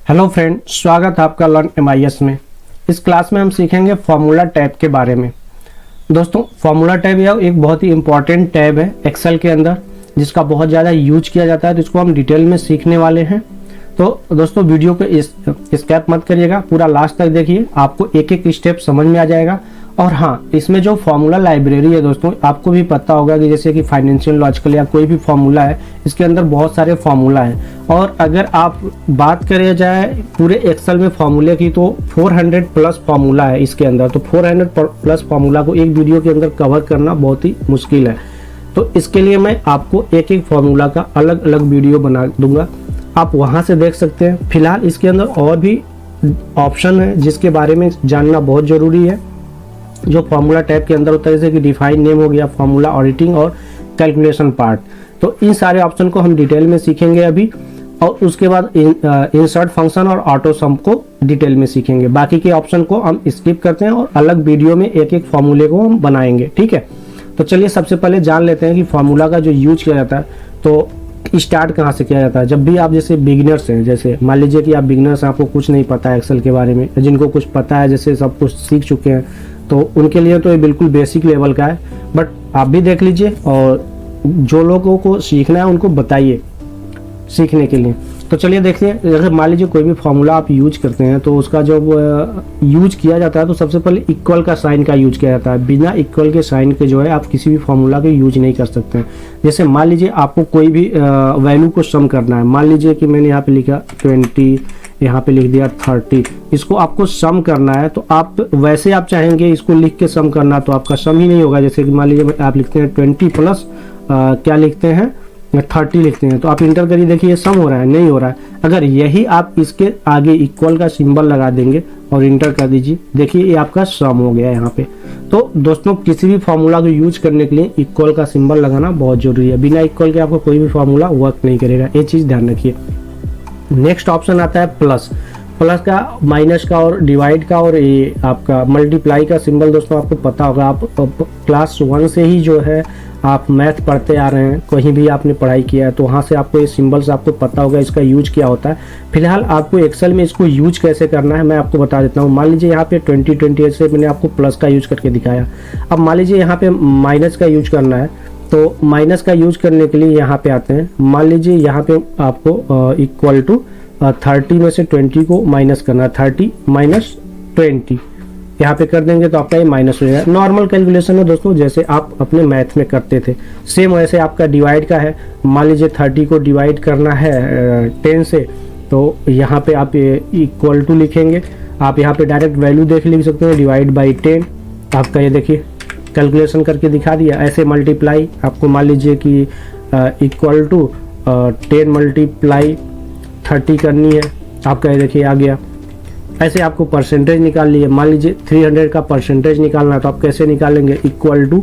Hello friend, स्वागत है आपका लर्न MIS में। इस क्लास में हम सीखेंगे फार्मूला टैब के बारे में। दोस्तों, फार्मूला टैब यह एक बहुत ही इंपॉर्टेंट टैब है एक्सेल के अंदर, जिसका बहुत ज़्यादा यूज किया जाता है, तो इसको हम डिटेल में सीखने वाले हैं। तो दोस्तों, वीडियो को स्किप मत करिएगा, पूरा लास्ट तक देखिए, आपको एक एक स्टेप समझ में आ जाएगा। और हाँ, इसमें जो फार्मूला लाइब्रेरी है दोस्तों, आपको भी पता होगा कि जैसे कि फाइनेंशियल, लॉजिकल या कोई भी फार्मूला है, इसके अंदर बहुत सारे फार्मूला हैं। और अगर आप बात करें जाए पूरे एक्सेल में फार्मूले की, तो 400 प्लस फार्मूला है इसके अंदर। तो 400 प्लस फार्मूला को एक वीडियो के अंदर कवर करना बहुत ही मुश्किल है। तो इसके लिए मैं आपको एक एक फार्मूला का अलग अलग वीडियो बना दूंगा, आप वहाँ से देख सकते हैं। फिलहाल इसके अंदर और भी ऑप्शन है जिसके बारे में जानना बहुत ज़रूरी है, जो फार्मूला टैब के अंदर होता है, जैसे कि डिफाइन नेम हो गया, फार्मूला ऑडिटिंग और कैलकुलेशन पार्ट। तो इन सारे ऑप्शन को हम डिटेल में सीखेंगे अभी, और उसके बाद इंसर्ट फंक्शन और ऑटो सम को डिटेल में सीखेंगे। बाकी के ऑप्शन को हम स्किप करते हैं और अलग वीडियो में एक एक फार्मूले को हम बनाएंगे, ठीक है। तो चलिए सबसे पहले जान लेते हैं कि फार्मूला का जो यूज किया जाता है, तो स्टार्ट कहाँ से किया जाता है। जब भी आप जैसे बिगिनर्स हैं, जैसे मान लीजिए कि आप बिगिनर्स हैं, आपको कुछ नहीं पता है एक्सेल के बारे में, जिनको कुछ पता है, जैसे सब कुछ सीख चुके हैं, तो उनके लिए तो ये बिल्कुल बेसिक लेवल का है। बट आप भी देख लीजिए, और जो लोगों को सीखना है उनको बताइए सीखने के लिए। तो चलिए देखते हैं, अगर मान लीजिए कोई भी फार्मूला आप यूज करते हैं, तो उसका जब यूज किया जाता है, तो सबसे पहले इक्वल का साइन का यूज किया जाता है। बिना इक्वल के साइन के जो है आप किसी भी फार्मूला को यूज नहीं कर सकते हैं। जैसे मान लीजिए आपको कोई भी वैल्यू को सम करना है, मान लीजिए कि मैंने यहाँ पे लिखा 20, यहाँ पे लिख दिया 30, इसको आपको सम करना है, तो आप वैसे आप चाहेंगे इसको लिख के सम करना, तो आपका सम ही नहीं होगा। जैसे कि मान लीजिए आप लिखते हैं 20 प्लस क्या लिखते हैं 30 लिखते हैं, तो आप इंटर करिए, देखिए ये सम हो रहा है, नहीं हो रहा है। अगर यही आप इसके आगे इक्वल का सिंबल लगा देंगे और इंटर कर दीजिए, देखिए ये आपका सम हो गया यहाँ पे। तो दोस्तों, किसी भी फार्मूला को यूज करने के लिए इक्वल का सिंबल लगाना बहुत जरूरी है। बिना इक्वल के आपको कोई भी फार्मूला वर्क नहीं करेगा, ये चीज़ ध्यान रखिए। नेक्स्ट ऑप्शन आता है प्लस। प्लस का, माइनस का और डिवाइड का और ये आपका मल्टीप्लाई का सिंबल दोस्तों आपको पता होगा। आप क्लास 1 से ही जो है आप मैथ पढ़ते आ रहे हैं, कहीं भी आपने पढ़ाई किया है, तो वहाँ से आपको ये सिंबल्स आपको पता होगा, इसका यूज क्या होता है। फिलहाल आपको एक्सेल में इसको यूज कैसे करना है मैं आपको बता देता हूँ। मान लीजिए यहाँ पे 20 से मैंने आपको प्लस का यूज करके दिखाया। अब मान लीजिए यहाँ पे माइनस का यूज करना है, तो माइनस का यूज करने के लिए यहाँ पे आते हैं। मान लीजिए यहाँ पे आपको इक्वल टू 30 में से 20 को माइनस करना है, 30 माइनस 20 यहाँ पे कर देंगे तो आपका ये माइनस हो जाएगा। नॉर्मल कैलकुलेशन है दोस्तों, जैसे आप अपने मैथ में करते थे, सेम वैसे आपका डिवाइड का है। मान लीजिए 30 को डिवाइड करना है 10 से, तो यहाँ पे आप इक्वल टू लिखेंगे। आप यहाँ पे डायरेक्ट वैल्यू लिख सकते हैं, डिवाइड बाई 10, आपका ये देखिए कैलकुलेशन करके दिखा दिया। ऐसे मल्टीप्लाई, आपको मान लीजिए कि इक्वल टू 10 मल्टीप्लाई 30 करनी है, आपका ये देखिए आ गया। ऐसे आपको परसेंटेज निकाल लिए, मान लीजिए 300 का परसेंटेज निकालना है, तो आप कैसे निकालेंगे, इक्वल टू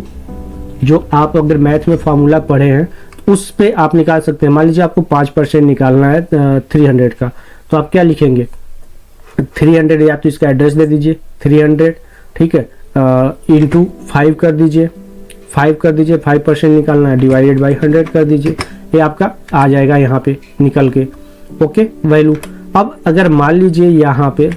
जो आप अगर मैथ में फार्मूला पढ़े हैं उस पे आप निकाल सकते हैं। मान लीजिए आपको 5% निकालना है 300 का, तो आप क्या लिखेंगे 300, या तो इसका एड्रेस दे दीजिए 300, ठीक है, इंटू 5 कर दीजिए, 5 कर दीजिए, 5% निकालना है, डिवाइडेड बाई 100 कर दीजिए, ये आपका आ जाएगा यहाँ पे निकल के, ओके वैल्यू। अब अगर मान लीजिए यहाँ पे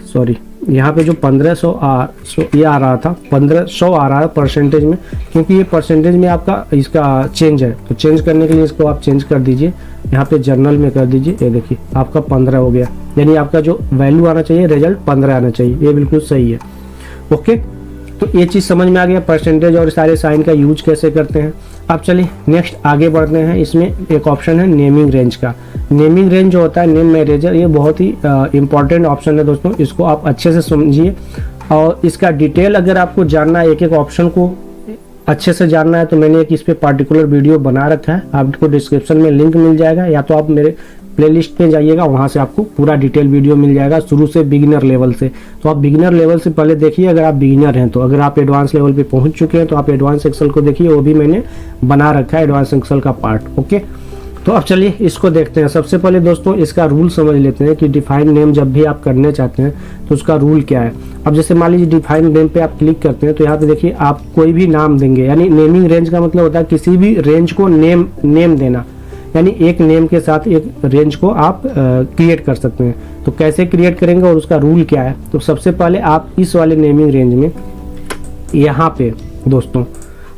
यहाँ पे जो 1500 ये आ रहा था, 1500 आ रहा है परसेंटेज में, क्योंकि ये परसेंटेज में आपका इसका चेंज है, तो चेंज करने के लिए इसको आप चेंज कर दीजिए, यहाँ पे जर्नल में कर दीजिए, ये देखिए आपका 15 हो गया। यानी आपका जो वैल्यू आना चाहिए, रिजल्ट 15 आना चाहिए, ये बिल्कुल सही है, ओके। तो ये चीज़ समझ में आ गया, परसेंटेज और सारे साइन का यूज कैसे करते हैं। अब चलिए नेक्स्ट आगे बढ़ते हैं। इसमें एक ऑप्शन है नेमिंग रेंज का। नेमिंग रेंज जो होता है, नेम मैनेजर, ये बहुत ही इंपॉर्टेंट ऑप्शन है दोस्तों, इसको आप अच्छे से समझिए। और इसका डिटेल अगर आपको जानना है, एक एक ऑप्शन को अच्छे से जानना है, तो मैंने एक इस पर पार्टिकुलर वीडियो बना रखा है, आपको डिस्क्रिप्शन में लिंक मिल जाएगा, या तो आप मेरे प्लेलिस्ट पे जाइएगा, वहाँ से आपको पूरा डिटेल वीडियो मिल जाएगा, शुरू से बिगिनर लेवल से। तो आप बिगिनर लेवल से पहले देखिए, अगर आप बिगिनर हैं तो। अगर आप एडवांस लेवल पे पहुँच चुके हैं तो आप एडवांस एक्सेल को देखिए, वो भी मैंने बना रखा है एडवांस एक्सेल का पार्ट, ओके। तो अब चलिए इसको देखते हैं। सबसे पहले दोस्तों इसका रूल समझ लेते हैं कि डिफाइन नेम जब भी आप करने चाहते हैं तो उसका रूल क्या है। अब जैसे मान लीजिए डिफाइन नेम पे आप क्लिक करते हैं, तो यहाँ पे देखिए आप कोई भी नाम देंगे, यानी नेमिंग रेंज का मतलब होता है किसी भी रेंज को नेम देना। यानी एक नेम के साथ एक रेंज को आप क्रिएट कर सकते हैं। तो कैसे क्रिएट करेंगे और उसका रूल क्या है? तो सबसे पहले आप इस वाले नेमिंग रेंज में यहाँ पे दोस्तों,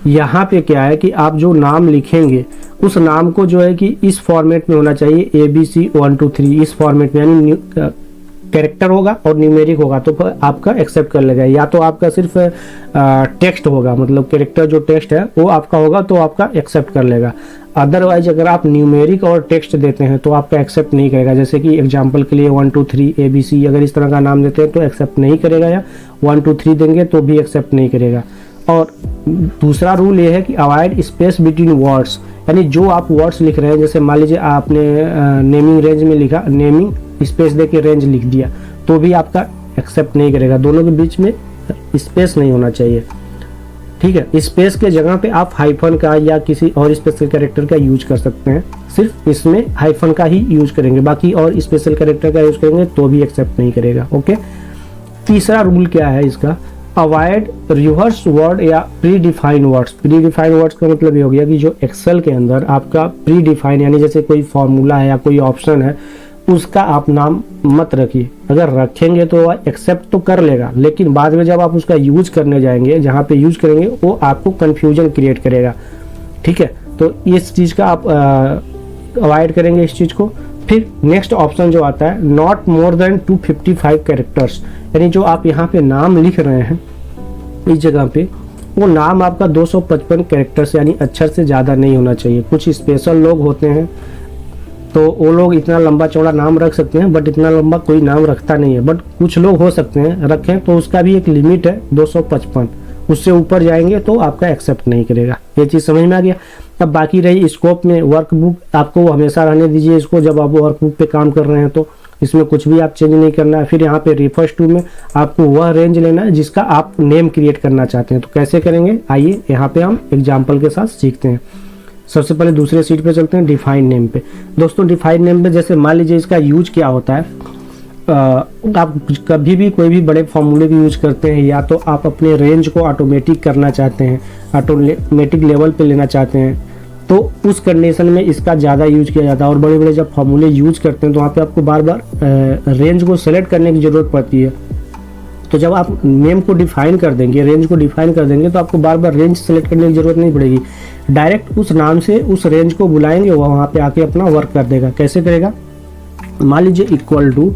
यहाँ पे क्या है कि आप जो नाम लिखेंगे उस नाम को जो है कि इस फॉर्मेट में होना चाहिए, ABC 1 2 3 इस फॉर्मेट में, यानी कैरेक्टर होगा और न्यूमेरिक होगा तो आपका एक्सेप्ट कर लेगा। या तो आपका सिर्फ टेक्स्ट होगा, मतलब कैरेक्टर जो टेक्स्ट है वो आपका होगा तो आपका एक्सेप्ट कर लेगा। अदरवाइज अगर आप न्यूमेरिक और टेक्स्ट देते हैं तो आपका एक्सेप्ट नहीं करेगा। जैसे कि एग्जांपल के लिए 1 2 3 ABC अगर इस तरह का नाम देते हैं तो एक्सेप्ट नहीं करेगा, या 1 2 3 देंगे तो भी एक्सेप्ट नहीं करेगा। और दूसरा रूल ये है कि अवॉइड स्पेस बिटवीन वर्ड्स, यानी जो आप वर्ड्स लिख रहे हैं, जैसे मान लीजिए आपने नेमिंग रेंज में लिखा, नेमिंग स्पेस दे के रेंज लिख दिया तो भी आपका एक्सेप्ट नहीं करेगा। दोनों के बीच में स्पेस नहीं होना चाहिए, ठीक है। स्पेस के जगह पे आप हाइफन का या किसी और स्पेशल कैरेक्टर का यूज कर सकते हैं, सिर्फ इसमें हाइफन का ही यूज करेंगे, बाकी और स्पेशल कैरेक्टर का यूज करेंगे तो भी एक्सेप्ट नहीं करेगा। ओके, तीसरा रूल क्या है इसका? अवॉइड रिवर्स वर्ड या pre defined words. Pre defined words का मतलब ये हो गया कि जो एक्सेल के अंदर आपका प्री डिफाइन, यानी जैसे कोई फॉर्मूला है या कोई ऑप्शन है उसका आप नाम मत रखिए। अगर रखेंगे तो वह एक्सेप्ट तो कर लेगा, लेकिन बाद में जब आप उसका यूज करने जाएंगे, जहाँ पे यूज करेंगे वो आपको कंफ्यूजन क्रिएट करेगा, ठीक है। तो इस चीज़ का आप अवॉइड करेंगे इस चीज़ को। फिर नेक्स्ट ऑप्शन जो आता है, नॉट मोर देन 255 कैरेक्टर्स, यानी जो आप यहाँ पे नाम लिख रहे हैं इस जगह पे, वो नाम आपका 255 कैरेक्टर से यानी अक्षर से ज़्यादा नहीं होना चाहिए। कुछ स्पेशल लोग होते हैं तो वो लोग इतना लंबा चौड़ा नाम रख सकते हैं, बट इतना लंबा कोई नाम रखता नहीं है। बट कुछ लोग हो सकते हैं रखें, तो उसका भी एक लिमिट है 255, उससे ऊपर जाएंगे तो आपका एक्सेप्ट नहीं करेगा। ये चीज़ समझ में आ गया। अब बाकी रही स्कोप में, वर्कबुक आपको हमेशा रहने दीजिए इसको, जब आप वर्कबुक पे काम कर रहे हैं तो इसमें कुछ भी आप चेंज नहीं करना है। फिर यहाँ पे रेफर्स टू में आपको वह रेंज लेना है जिसका आप नेम क्रिएट करना चाहते हैं। तो कैसे करेंगे, आइए यहाँ पे हम एग्जाम्पल के साथ सीखते हैं। सबसे पहले दूसरे सीट पे चलते हैं, डिफाइन नेम पे। दोस्तों डिफाइन नेम पे जैसे मान लीजिए इसका यूज क्या होता है, आप कभी भी कोई भी बड़े फॉर्मूले की यूज करते हैं, या तो आप अपने रेंज को ऑटोमेटिक करना चाहते हैं, ऑटोमेटिक लेवल पे लेना चाहते हैं, तो उस कंडीशन में इसका ज़्यादा यूज किया जाता है। और बड़े बड़े जब फॉर्मूले यूज करते हैं तो वहाँ पे आपको बार बार रेंज को सेलेक्ट करने की ज़रूरत पड़ती है। तो जब आप नेम को डिफाइन कर देंगे, रेंज को डिफाइन कर देंगे, तो आपको बार बार रेंज सेलेक्ट करने की ज़रूरत नहीं पड़ेगी। डायरेक्ट उस नाम से उस रेंज को बुलाएंगे, वो वहाँ पे आके अपना वर्क कर देगा। कैसे करेगा, मान लीजिए इक्वल टू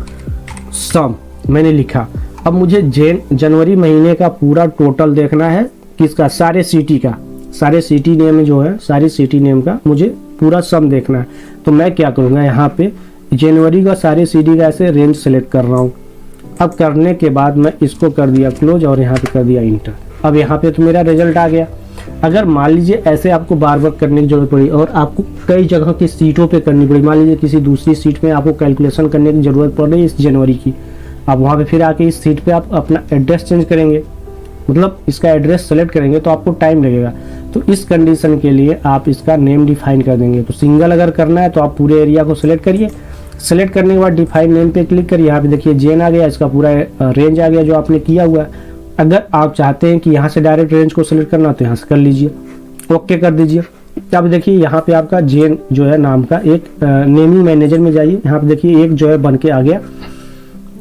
सम मैंने लिखा। अब मुझे जनवरी महीने का पूरा टोटल देखना है, किसका, सारे सिटी का, सारे सिटी नेम जो है, सारी सिटी नेम का मुझे पूरा सम देखना है। तो मैं क्या करूँगा, यहाँ पे जनवरी का सारे सिटी का ऐसे रेंज सेलेक्ट कर रहा हूँ। अब करने के बाद मैं इसको कर दिया क्लोज और यहाँ पे कर दिया इंटर। अब यहाँ पे तो मेरा रिजल्ट आ गया। अगर मान लीजिए ऐसे आपको बार बार करने की जरूरत पड़ी और आपको कई जगह की सीटों पे करनी पड़ी, मान लीजिए किसी दूसरी सीट में आपको कैलकुलेशन करने की ज़रूरत पड़ रही है इस जनवरी की, अब वहाँ पे फिर आके इस सीट पे आप अपना एड्रेस चेंज करेंगे, मतलब इसका एड्रेस सेलेक्ट करेंगे तो आपको टाइम लगेगा। तो इस कंडीशन के लिए आप इसका नेम डिफाइन कर देंगे। तो सिंगल अगर करना है तो आप पूरे एरिया को सिलेक्ट करिए, सेलेक्ट करने के बाद डिफाइन नेम पे क्लिक करिए। यहाँ पे देखिए जेन आ गया, इसका पूरा रेंज आ गया जो आपने किया हुआ है। अगर आप चाहते हैं कि यहाँ से डायरेक्ट रेंज को सिलेक्ट करना तो यहाँ से कर लीजिए, ओके कर दीजिए। अब देखिए यहाँ पे आपका जेन जो है नाम का एक नेमिंग मैनेजर में जाइए, यहाँ पे देखिए एक जो है बन के आ गया।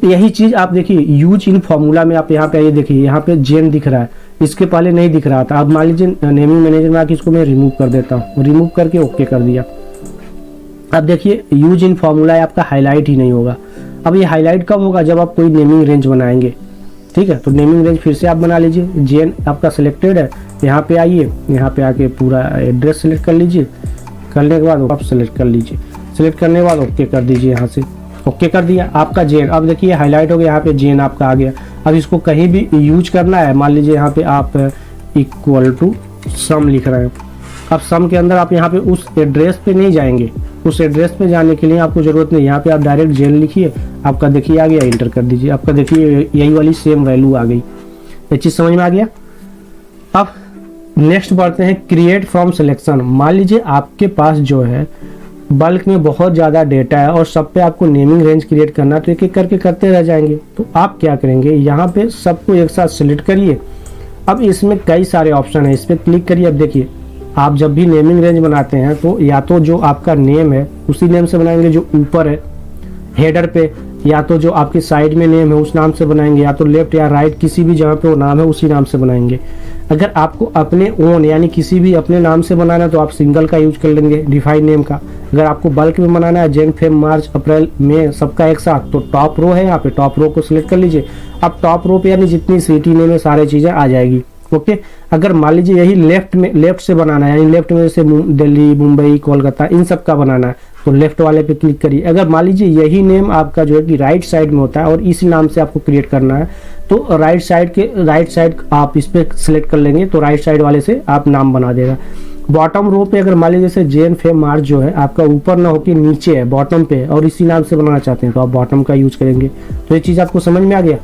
यही चीज़ आप देखिए यूज इन फॉर्मूला में, आप यहाँ पे आइए, देखिए यहाँ पे जेन दिख रहा है, इसके पहले नहीं दिख रहा था। अब मान लीजिए नेमिंग मैनेजर में आके इसको मैं रिमूव कर देता हूँ, रिमूव करके ओके कर दिया। अब देखिए यूज इन फॉर्मूला है आपका हाईलाइट ही नहीं होगा। अब ये हाईलाइट कब होगा, जब आप कोई नेमिंग रेंज बनाएंगे, ठीक है। तो नेमिंग रेंज फिर से आप बना लीजिए, जेन आपका सिलेक्टेड है, यहाँ पे आइए, यहाँ पे आके पूरा एड्रेस सेलेक्ट कर लीजिए। करने के बाद आप सेलेक्ट कर लीजिए, सेलेक्ट करने के बाद ओके कर दीजिए, यहाँ से ओके कर दिया आपका जेन। अब देखिए हाईलाइट हो गया, यहाँ पे जेन आपका आ गया। अब इसको कहीं भी यूज करना है, मान लीजिए यहाँ पे आप इक्वल टू सम लिख रहे हैं। अब सम के अंदर आप यहाँ पे उस एड्रेस पे नहीं जाएंगे, उस एड्रेस पे जाने के लिए आपको ज़रूरत नहीं, यहाँ पे आप डायरेक्ट जेन लिखिए, आपका देखिए आ गया, इंटर कर दीजिए, आपका देखिए यही वाली सेम वैल्यू आ गई। ये चीज़ समझ में आ गया। अब नेक्स्ट बढ़ते हैं क्रिएट फ्रॉम सिलेक्शन। मान लीजिए आपके पास जो है बल्क में बहुत ज़्यादा डेटा है और सब पे आपको नेमिंग रेंज क्रिएट करना, तो एक एक करके करते रह जाएंगे। तो आप क्या करेंगे, यहाँ पे सबको एक साथ सिलेक्ट करिए। अब इसमें कई सारे ऑप्शन है, इस पर क्लिक करिए। अब देखिए आप जब भी नेमिंग रेंज बनाते हैं तो या तो जो आपका नेम है उसी नेम से बनाएंगे जो ऊपर है हेडर पे, या तो जो आपकी साइड में नेम है उस नाम से बनाएंगे, या तो लेफ्ट या राइट किसी भी जगह पे वो नाम है उसी नाम से बनाएंगे। अगर आपको अपने ओन यानी किसी भी अपने नाम से बनाना है तो आप सिंगल का यूज कर लेंगे डिफाइन नेम का। अगर आपको बल्क में बनाना है जैन फेब मार्च अप्रैल मई सबका एक साथ, तो टॉप रो है यहाँ पे, टॉप रो को सिलेक्ट कर लीजिए। अब टॉप रो पे यानी जितनी सिटी नेम है सारी चीज़ें आ जाएगी। ओके, अगर मान लीजिए यही लेफ्ट से बनाना है, यानी लेफ्ट में जैसे दिल्ली, मुंबई, कोलकाता इन सब का बनाना है तो लेफ्ट वाले पे क्लिक करिए। अगर मान लीजिए यही नेम आपका जो है कि राइट साइड में होता है और इसी नाम से आपको क्रिएट करना है तो राइट साइड आप इस पे सिलेक्ट कर लेंगे तो राइट साइड वाले से आप नाम बना देगा। बॉटम रो पे अगर मान लीजिए जैसे जैन फेब मार्च जो है आपका ऊपर ना होकर नीचे है बॉटम पे और इसी नाम से बनाना चाहते हैं तो आप बॉटम का यूज करेंगे। तो ये चीज़ आपको समझ में आ गया।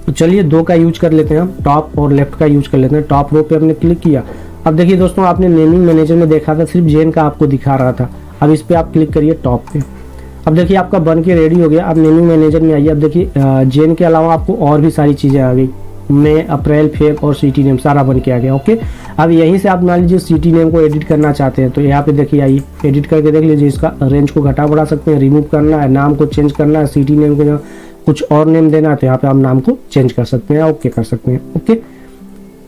तो चलिए दो का यूज कर लेते हैं हम, टॉप और लेफ्ट का यूज कर लेते हैं। टॉप रो पे हमने क्लिक किया। अब देखिए दोस्तों, आपने नेमिंग मैनेजर में देखा था सिर्फ जेन का आपको दिखा रहा था, अब इस पे आप क्लिक करिए टॉप पे। अब देखिए आपका बन के रेडी हो गया। अब नेमिंग मैनेजर में आइए। अब देखिए जेन के अलावा आपको और भी सारी चीज़ें आ गई, मई, अप्रैल, फेब और सिटी नेम सारा बन के आ गया। ओके, अब यहीं से आप मान लीजिए सिटी नेम को एडिट करना चाहते हैं तो यहाँ पे देखिए आइए, एडिट करके देख लीजिए। इसका रेंज को घटा बढ़ा सकते हैं, रिमूव करना है, नाम को चेंज करना है, सिटी नेम को कुछ और नेम देना है तो यहाँ पे आप नाम को चेंज कर सकते हैं, ओके कर सकते हैं। ओके,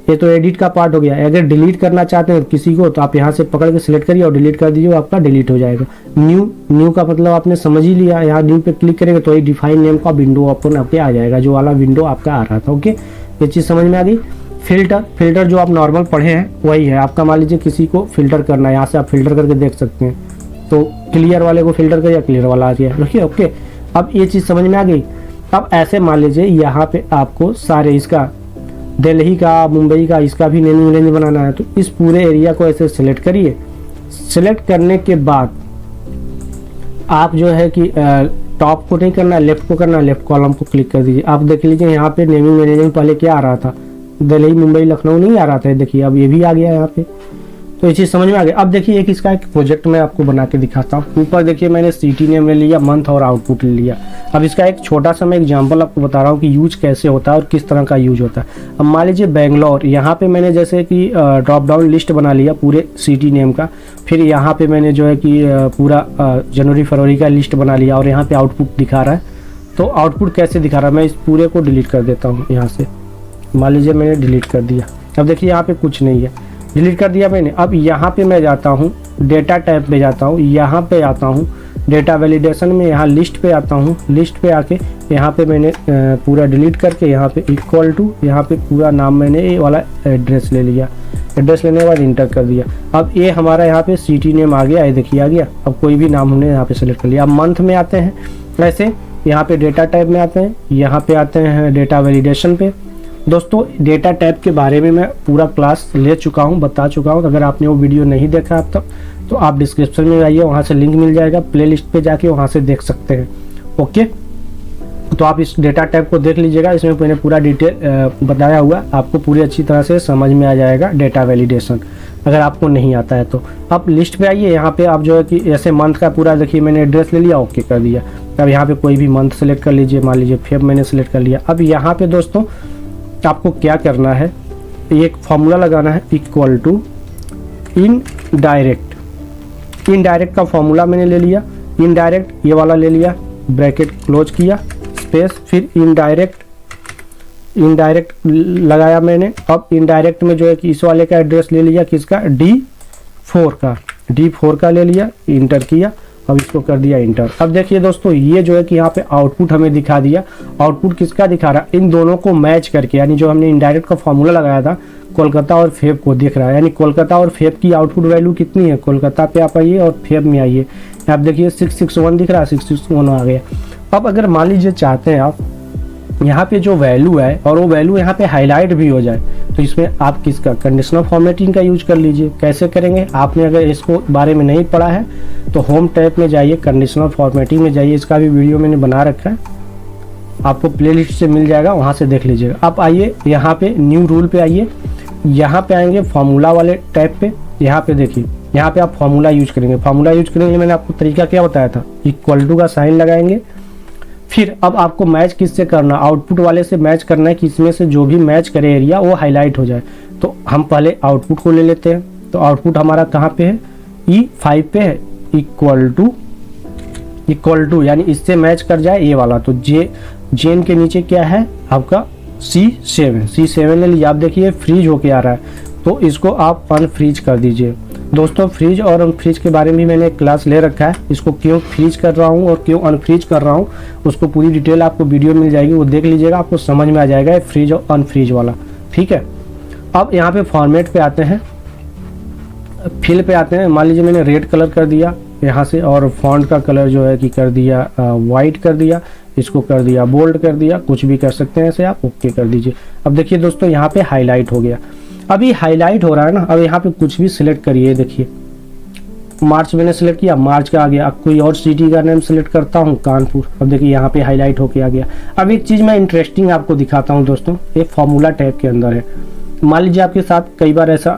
ये तो एडिट का पार्ट हो गया। अगर डिलीट करना चाहते हैं किसी को तो आप यहाँ से पकड़ के सिलेक्ट करिए और डिलीट कर दीजिए, आपका डिलीट हो जाएगा। न्यू का मतलब आपने समझ ही लिया। यहाँ न्यू पे क्लिक करेंगे तो ये डिफाइन नेम का विंडो ओपन आपके आ जाएगा, जो वाला विंडो आपका आ रहा था। ओके, ये चीज़ समझ में आ गई। फिल्टर जो आप नॉर्मल पढ़े हैं वही है आपका। मान लीजिए किसी को फिल्टर करना है, यहाँ से आप फिल्टर करके देख सकते हैं। तो क्लियर वाले को फिल्टर करिए, क्लियर वाला आ गया। देखिए ओके, अब ये चीज़ समझ में आ गई। अब ऐसे मान लीजिए यहाँ पे आपको सारे इसका दिल्ली का, मुंबई का, इसका भी नेमिंग रेंज बनाना है तो इस पूरे एरिया को ऐसे सिलेक्ट करिए। सिलेक्ट करने के बाद आप जो है कि टॉप को नहीं करना, लेफ्ट को करना, लेफ्ट कॉलम को क्लिक कर दीजिए। आप देख लीजिए यहाँ पे नेमिंग मैनेजर पहले क्या आ रहा था, दिल्ली, मुंबई, लखनऊ नहीं आ रहा था, देखिए अब ये भी आ गया यहाँ पे। तो ये चीज़ समझ में आ गया। अब देखिए इसका एक प्रोजेक्ट मैं आपको बना के दिखाता हूँ। ऊपर देखिए मैंने सिटी नेम ले लिया, मंथ और आउटपुट ले लिया। अब इसका एक छोटा सा मैं एग्जांपल आपको बता रहा हूँ कि यूज कैसे होता है और किस तरह का यूज होता है। अब मान लीजिए बेंगलोर, यहाँ पे मैंने जैसे कि ड्रॉप डाउन लिस्ट बना लिया पूरे सिटी नेम का। फिर यहाँ पे मैंने जो है कि पूरा जनवरी फरवरी का लिस्ट बना लिया और यहाँ पे आउटपुट दिखा रहा है। तो आउटपुट कैसे दिखा रहा है, मैं इस पूरे को डिलीट कर देता हूँ यहाँ से। मान लीजिए मैंने डिलीट कर दिया। अब देखिए यहाँ पे कुछ नहीं है, डिलीट कर दिया मैंने। अब यहाँ पे मैं जाता हूँ, डेटा टैब पे जाता हूँ, यहाँ पे आता हूँ डेटा वैलिडेशन में, यहाँ लिस्ट पे आता हूँ। लिस्ट पे आके यहाँ पे मैंने पूरा डिलीट करके यहाँ पे इक्वल टू, यहाँ पे पूरा नाम मैंने ये वाला एड्रेस ले लिया। एड्रेस लेने के बाद इंटर कर दिया। अब ये हमारा यहाँ पे सिटी नेम आ गया, ये देखिए आ गया। अब कोई भी नाम हमने यहाँ पे सेलेक्ट कर लिया। अब मंथ में आते हैं, वैसे यहाँ पे डेटा टाइप में आते हैं, यहाँ पे आते हैं डेटा वैलिडेशन पे। दोस्तों डेटा टाइप के बारे में मैं पूरा क्लास ले चुका हूँ, बता चुका हूँ। अगर आपने वो वीडियो नहीं देखा अब तक तो आप डिस्क्रिप्शन में आइए, वहाँ से लिंक मिल जाएगा, प्लेलिस्ट पे जाके वहाँ से देख सकते हैं। ओके, तो आप इस डेटा टाइप को देख लीजिएगा, इसमें मैंने पूरा डिटेल बताया हुआ, आपको पूरी अच्छी तरह से समझ में आ जाएगा डेटा वैलिडेशन अगर आपको नहीं आता है तो। आप लिस्ट पे आइए, यहाँ पे आप जो है कि ऐसे मंथ का पूरा देखिए मैंने एड्रेस ले लिया, ओके कर दिया। अब यहाँ पे कोई भी मंथ सेलेक्ट कर लीजिए, मान लीजिए फेब मैंने सेलेक्ट कर लिया। अब यहाँ पे दोस्तों आपको क्या करना है, एक फॉर्मूला लगाना है, इक्वल टू इनडायरेक्ट। इनडायरेक्ट का फॉर्मूला मैंने ले लिया, इनडायरेक्ट ये वाला ले लिया, ब्रैकेट क्लोज किया, स्पेस, फिर इनडायरेक्ट लगाया मैंने। अब इनडायरेक्ट में जो है कि इस वाले का एड्रेस ले लिया, किसका, D4 का ले लिया, इंटर किया। अब इसको कर दिया इंटर। अब देखिए दोस्तों ये जो है कि यहाँ पे आउटपुट हमें दिखा दिया। आउटपुट किसका दिखा रहा है, इन दोनों को मैच करके, यानी जो हमने इनडायरेक्ट का फॉर्मूला लगाया था कोलकाता और फेब को दिख रहा है। यानी कोलकाता और फेब की आउटपुट वैल्यू कितनी है, कोलकाता पे आप आइए और फेब में आइए, आप देखिए 661 दिख रहा है, 661 आ गया। अब अगर मान लीजिए चाहते हैं आप यहाँ पे जो वैल्यू है और वो वैल्यू यहाँ पे हाईलाइट भी हो जाए तो इसमें आप किसका, कंडीशनल फॉर्मेटिंग का यूज कर लीजिए। कैसे करेंगे, आपने अगर इसको बारे में नहीं पढ़ा है तो होम टैब में जाइए, कंडीशनल फॉर्मेटिंग में जाइए, इसका भी वीडियो मैंने बना रखा है, आपको प्लेलिस्ट से मिल जाएगा, वहाँ से देख लीजिएगा। आप आइए यहाँ पे न्यू रूल पे आइए, यहाँ पे आएंगे फॉर्मूला वाले टैब पे, यहाँ पे देखिए यहाँ पे आप फॉर्मूला यूज करेंगे। फॉर्मूला यूज करेंगे मैंने आपको तरीका क्या बताया था, इक्वल टू का साइन लगाएंगे। फिर अब आपको मैच किससे करना, आउटपुट वाले से मैच करना है कि इसमें से जो भी मैच करे एरिया वो हाईलाइट हो जाए। तो हम पहले आउटपुट को ले लेते हैं, तो आउटपुट हमारा कहाँ पे है, E5 पे है, इक्वल टू यानी इससे मैच कर जाए ये वाला, तो जेन के नीचे क्या है आपका C7 ले लीजिए। आप देखिए फ्रीज होके आ रहा है, तो इसको आप अनफ्रीज कर दीजिए। दोस्तों फ्रीज और अनफ्रीज के बारे में भी मैंने एक क्लास ले रखा है, इसको क्यों फ्रीज कर रहा हूँ और क्यों अनफ्रीज कर रहा हूँ उसको पूरी डिटेल आपको वीडियो मिल जाएगी, वो देख लीजिएगा, आपको समझ में आ जाएगा फ्रीज और अनफ्रीज वाला। ठीक है, अब यहाँ पे फॉर्मेट पे आते हैं, फिल पे आते हैं। मान लीजिए मैंने रेड कलर कर दिया यहाँ से, और फॉन्ट का कलर जो है कि कर दिया वाइट कर दिया, इसको कर दिया बोल्ड कर दिया, कुछ भी कर सकते हैं ऐसे आप, ओके कर दीजिए। अब देखिए दोस्तों यहाँ पे हाईलाइट हो गया, अभी हाईलाइट हो रहा है ना। अब यहाँ पे कुछ भी सिलेक्ट करिए, देखिए मार्च मैंने सिलेक्ट किया, मार्च का आ गया। अब कोई और सिटी का नेम सिलेक्ट करता हूँ, कानपुर, अब देखिए यहाँ पे हाईलाइट होके आ गया। अब एक चीज़ मैं इंटरेस्टिंग आपको दिखाता हूँ दोस्तों, ये फॉर्मूला टैब के अंदर है। मान लीजिए आपके साथ कई बार ऐसा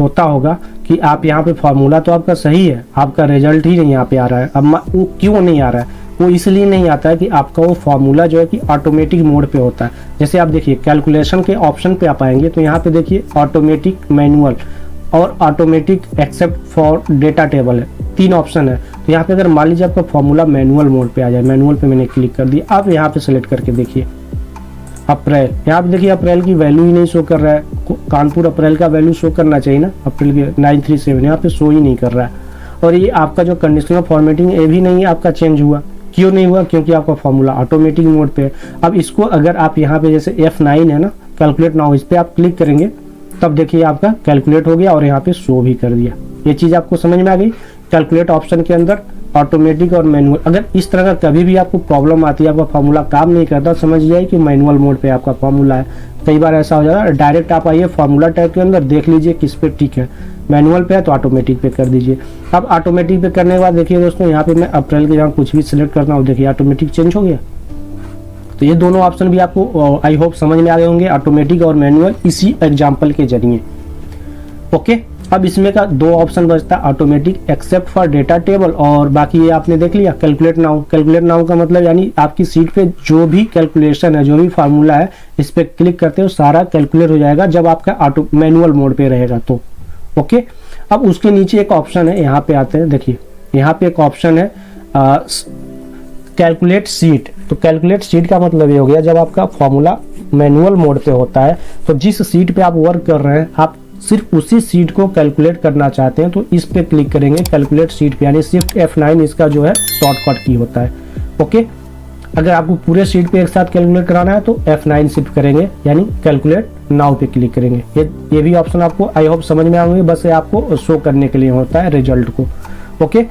होता होगा कि आप यहाँ पे फॉर्मूला तो आपका सही है, आपका रिजल्ट ही नहीं यहाँ पे आ रहा है। अब वो क्यों नहीं आ रहा है, वो इसलिए नहीं आता है कि आपका वो फॉर्मूला जो है कि ऑटोमेटिक मोड पे होता है। जैसे आप देखिए कैलकुलेशन के ऑप्शन पे आप आएंगे, तो यहाँ पे देखिए ऑटोमेटिक मैनुअल और automatic except for data table है, 3 ऑप्शन है। तो यहाँ पे अगर मान लीजिए आपका फॉर्मूला मैनुअल मोड पे आ जाए, मैनुअल पे मैंने क्लिक कर दिया, आप यहाँ पे सेलेक्ट करके देखिए अप्रैल, यहाँ पे देखिए अप्रैल की वैल्यू ही नहीं शो कर रहा है। कानपुर अप्रैल का वैल्यू शो करना चाहिए ना, अप्रैल के 937 यहाँ पे शो ही नहीं कर रहा है। और ये आपका जो कंडीशनल फॉर्मेटिंग ये भी नहीं आपका चेंज हुआ, क्यों नहीं हुआ, क्योंकि आपका फॉर्मूला ऑटोमेटिक मोड पे है। अब इसको अगर आप यहाँ पे जैसे F9 है ना, कैलकुलेट नाउ, इस पे आप क्लिक करेंगे तब देखिए आपका कैलकुलेट हो गया और यहाँ पे शो भी कर दिया। ये चीज़ आपको समझ में आ गई। कैलकुलेट ऑप्शन के अंदर ऑटोमेटिक और मैनुअल, अगर इस तरह का कभी भी आपको प्रॉब्लम आती है, आपका फॉर्मूला काम नहीं करता, समझ जाइए कि मैनुअल मोड पे आपका फॉर्मूला है। कई बार ऐसा हो जाता है, डायरेक्ट आप आइए फॉर्मूला टैब के अंदर, देख लीजिए किस पे टिक है, मैनुअल पे है तो ऑटोमेटिक पे कर दीजिए। अब ऑटोमेटिक पे करने के बाद देखिए दोस्तों यहाँ पे मैं अप्रैल के यहाँ कुछ भी सिलेक्ट करता हूँ, देखिए ऑटोमेटिक चेंज हो गया। तो ये दोनों ऑप्शन भी आपको आई होप समझ में आ गए होंगे, ऑटोमेटिक और मैनुअल, इसी एग्जाम्पल के जरिए। ओके, अब इसमें का 2 ऑप्शन बचता है, automatic except for data table, और बाकी ये आपने देख लिया कैलकुलेट नाउ। कैलकुलेट नाउ का मतलब यानी आपकी सीट पे जो भी कैलकुलेशन है, जो भी फार्मूला है, इस पे क्लिक करते हो सारा कैलकुलेट हो जाएगा जब आपका ऑटो मैनुअल मोड पे रहेगा तो। ओके, अब उसके नीचे एक ऑप्शन है, यहाँ पे आते हैं, देखिए यहाँ पे एक ऑप्शन है कैलकुलेट सीट। तो कैलकुलेट सीट का मतलब ये हो गया, जब आपका फॉर्मूला मैनुअल मोड पे होता है तो जिस सीट पे आप वर्क कर रहे हैं, आप सिर्फ उसी सीट को कैलकुलेट करना चाहते हैं तो इस पे क्लिक करेंगे कैलकुलेट सीट पे, यानी शिफ्ट F9 इसका जो है शॉर्टकट की होता है। ओके, अगर आपको पूरे सीट पे एक साथ कैलकुलेट कराना है तो F9 शिफ्ट करेंगे, यानी कैलकुलेट नाउ पे क्लिक करेंगे। ये भी ऑप्शन आपको आई होप समझ में आएंगे, बस ये आपको शो करने के लिए होता है रिजल्ट को। ओके,